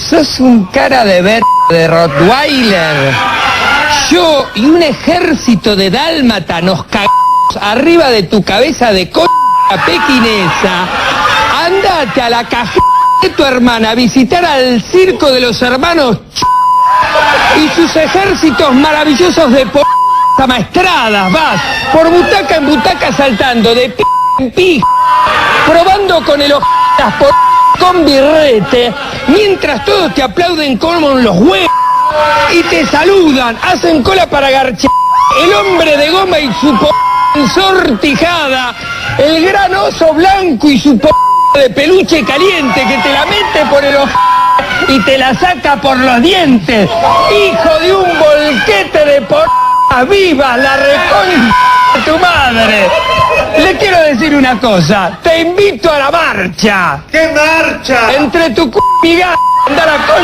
sos un cara de Rottweiler. Yo y un ejército de dálmata nos cagamos arriba de tu cabeza de pequinesa. Andate a la cajita de tu hermana a visitar al circo de los hermanos y sus ejércitos maravillosos de amaestradas. Vas por butaca en butaca saltando de en pi, probando con el con birrete, mientras todos te aplauden como los huevos y te saludan, hacen cola para garchar. El hombre de goma y su ensortijada, el gran oso blanco y su de peluche caliente que te la mete por el y te la saca por los dientes. Hijo de un volquete de viva la reconcha de tu madre. Le quiero decir una cosa, te invito a la marcha. ¿Qué marcha? Entre tu y mi gato, andar a con